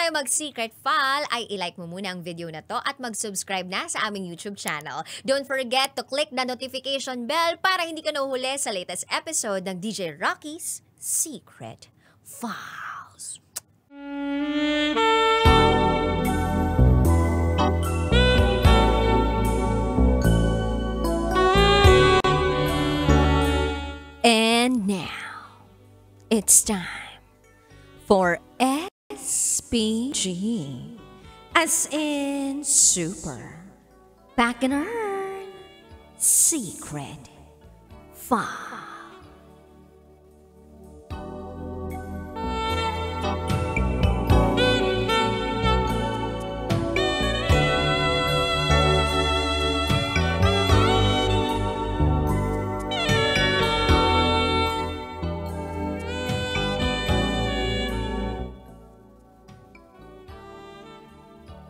tayo mag-secret file, ay ilike mo muna ang video na to at mag-subscribe na sa aming YouTube channel. Don't forget to click the notification bell para hindi ka nahuhuli sa latest episode ng DJ Rocky's Secret Files. And now, it's time for SPG, as in Super Packener Secret File.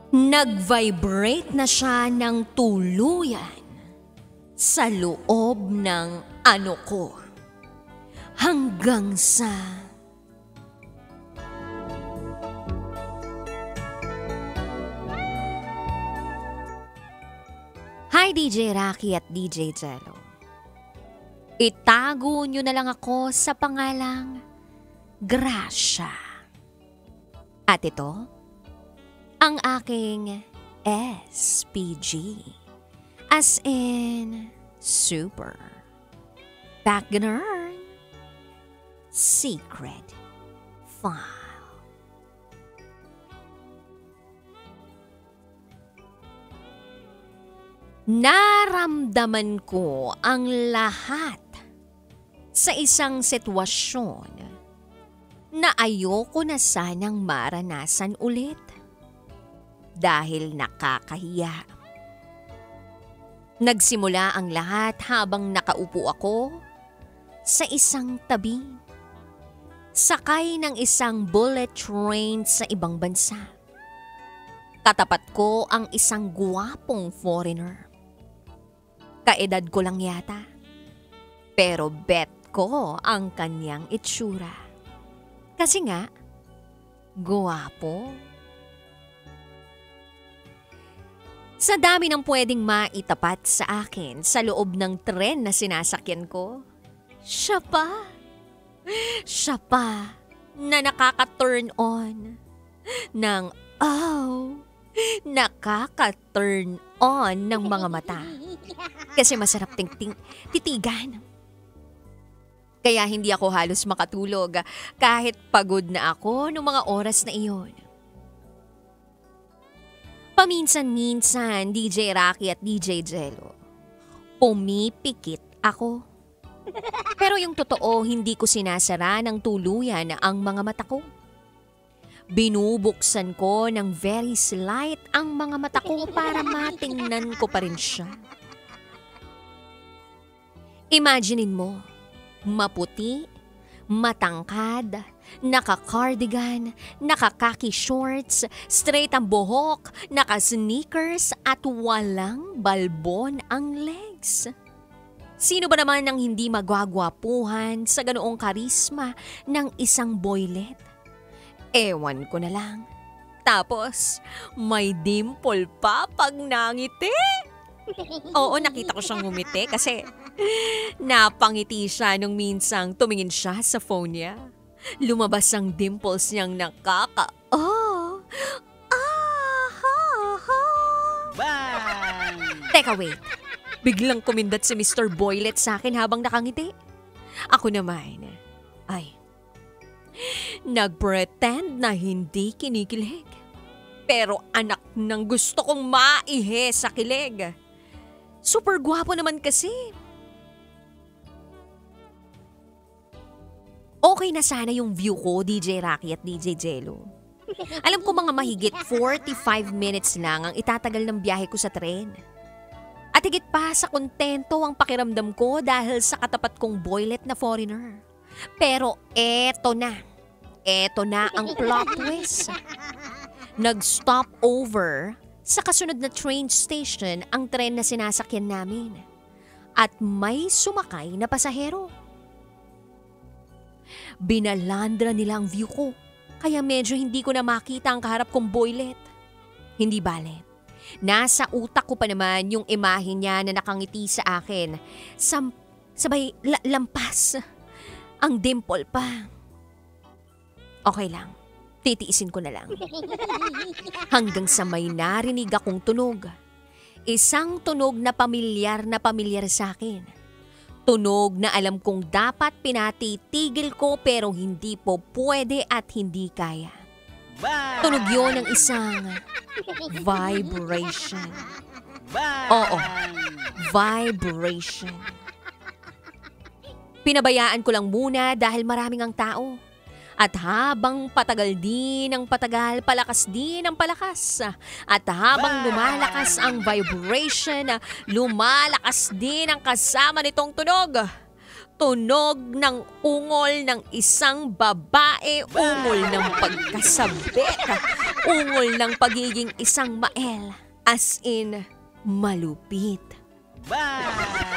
Nag-vibrate na siya ng tuluyan sa loob ng ano ko. Hanggang sa... Hi DJ Rocky at DJ Jello. Itago nyo na lang ako sa pangalang Gracia. At ito, ang aking SPG, as in Super Packener Secret File. Naramdaman ko ang lahat sa isang sitwasyon na ayoko na sanang maranasan ulit. Dahil nakakahiya. Nagsimula ang lahat habang nakaupo ako sa isang tabi. Sakay ng isang bullet train sa ibang bansa. Katapat ko ang isang guwapong foreigner. Kaedad ko lang yata. Pero bet ko ang kanyang itsura. Kasi nga, guwapo. Sa dami ng pwedeng maitapat sa akin sa loob ng tren na sinasakyan ko, siya pa na nakaka-turn on ng nakaka-turn on ng mga mata. Kasi masarap titigan. Kaya hindi ako halos makatulog kahit pagod na ako noong mga oras na iyon. Paminsan-minsan, DJ Rocky at DJ Jello, pumipikit ako. Pero yung totoo, hindi ko sinasara ng tuluyan ang mga mata ko. Binubuksan ko ng very slight ang mga mata ko para matingnan ko pa rin siya. Imaginein mo, maputi, matangkad, naka-cardigan, naka-khaki shorts, straight ang buhok, naka-sneakers at walang balbon ang legs. Sino ba naman ang hindi magwagwapuhan sa ganoong karisma ng isang boylet? Ewan ko na lang. Tapos, may dimple pa pag nangiti. Oo, nakita ko siyang ngumiti kasi napangiti siya nung minsang tumingin siya sa phone niya. Lumabas ang dimples niyang Bang! Teka, wait. Biglang kumindat si Mr. Boylet sa akin habang nakangiti. Ako naman, ay, nagpretend na hindi kinikilig. Pero anak ng gusto kong maihe sa kilig. Super gwapo naman kasi. Okay na sana yung view ko, DJ Rocky at DJ Jello. Alam ko mga mahigit 45 minutes lang ang itatagal ng biyahe ko sa tren. At higit pa sa kontento ang pakiramdam ko dahil sa katapat kong boylet na foreigner. Pero eto na ang plot twist. Nag-stop over sa kasunod na train station ang tren na sinasakyan namin. At may sumakay na pasahero. Binalandra nila ang view ko Kaya medyo hindi ko na makita ang kaharap kong boylet. Hindi bale. Nasa utak ko pa naman yung imahe niya na nakangiti sa akin. Sabay lampas. Ang dimple pa. Okay lang. Titiisin ko na lang. Hanggang sa may narinig akong tunog. Isang tunog na pamilyar sa akin. Tunog na alam kong dapat pinatitigil ko pero hindi po pwede at hindi kaya. Tunog yun ng isang vibration. Oo, vibration. Pinabayaan ko lang muna dahil maraming ang tao. At habang patagal din ang patagal, palakas din ang palakas. At habang lumalakas ang vibration, lumalakas din ang kasama nitong tunog. Tunog ng ungol ng isang babae, ungol ng pagkasabit, ungol ng pagiging isang mael, as in malupit.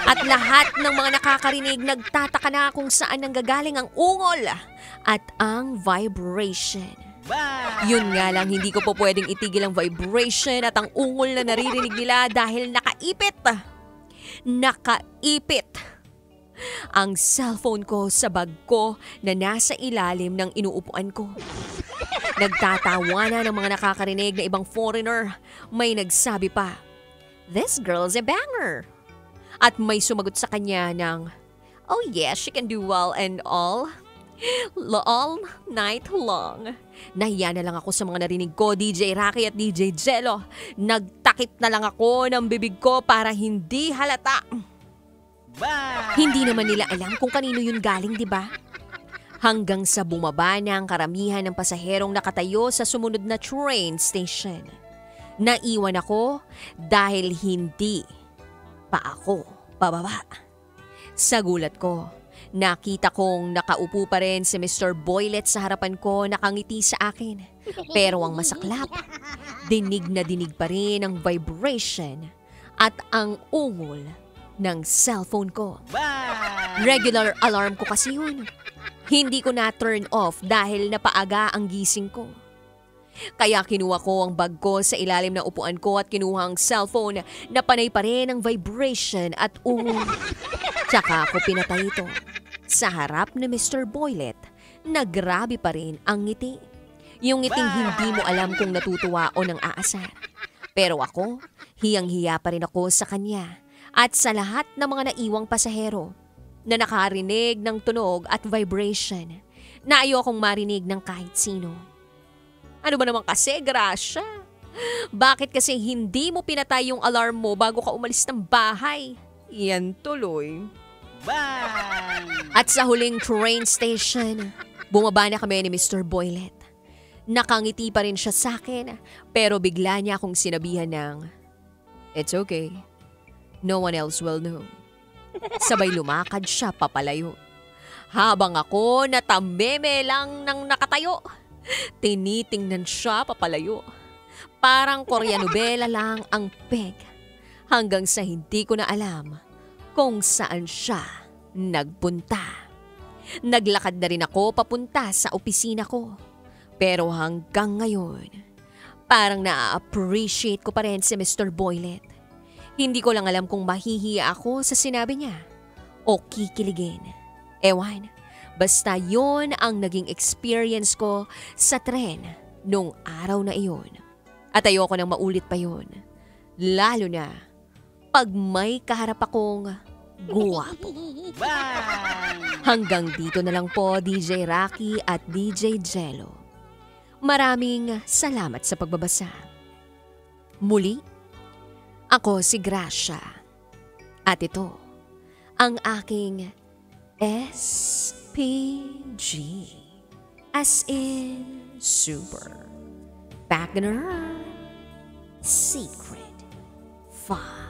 At lahat ng mga nakakarinig nagtataka na kung saan nanggagaling ang ungol at ang vibration. Yun nga lang, hindi ko po pwedeng itigil ang vibration at ang ungol na naririnig nila dahil nakaipit. Nakaipit ang cellphone ko sa bag ko na nasa ilalim ng inuupuan ko. Nagtatawa na ng mga nakakarinig na ibang foreigner. May nagsabi pa, "This girl's a banger." At may sumagot sa kanya ng, "Oh yes, she can do well and all night long." Nahiya na lang ako sa mga narinig ko, DJ Rocky at DJ Jello. Nagtakip na lang ako ng bibig ko para hindi halata. Hindi naman nila alam kung kanino yun galing, di ba? Hanggang sa bumaba na ang karamihan ng pasaherong nakatayo sa sumunod na train station. Naiwan ako dahil hindi pa ako pababa. Sa gulat ko, nakita kong nakaupo pa rin si Mr. Boylet sa harapan ko, nakangiti sa akin. Pero ang masaklap, dinig na dinig pa rin ang vibration at ang ungol ng cellphone ko. Regular alarm ko kasi yun. Hindi ko na turn off dahil napaaga ang gising ko. Kaya kinuha ko ang bag ko sa ilalim ng upuan ko at kinuha ang cellphone na panay pa rin ang vibration at ungol. Tsaka ako pinatay ito. Sa harap ni Mr. Boylet, na grabe pa rin ang ngiti. Yung ngiting hindi mo alam kung natutuwa o nang aasar. Pero ako, hiyang-hiya pa rin ako sa kanya at sa lahat ng mga naiwang pasahero na nakarinig ng tunog at vibration na ayokong marinig ng kahit sino. Ano ba naman kasi, Gracia? Bakit kasi hindi mo pinatay yung alarm mo bago ka umalis ng bahay? Yan tuloy. At sa huling train station, bumaba na kami ni Mr. Boylet. Nakangiti pa rin siya sa akin, pero bigla niya akong sinabihan ng, "It's okay. No one else will know." Sabay lumakad siya papalayo. Habang ako natameme lang ng nakatayo, tinitingnan siya papalayo. Parang Koreanobela lang ang peg. Hanggang sa hindi ko na alam kung saan siya nagpunta. Naglakad na rin ako papunta sa opisina ko. Pero hanggang ngayon, parang na-appreciate ko pa rin si Mr. Boylet. Hindi ko lang alam kung mahihiya ako sa sinabi niya o kikiligin. Ewan. Basta yon ang naging experience ko sa tren nung araw na iyon. At ayoko nang maulit pa yon. Lalo na pag may kaharap akong guwapo. Hanggang dito na lang po, DJ Rocky at DJ Jello. Maraming salamat sa pagbabasa. Muli, ako si Gracia. At ito, ang aking SPG, as in super, Wagner Secret 5.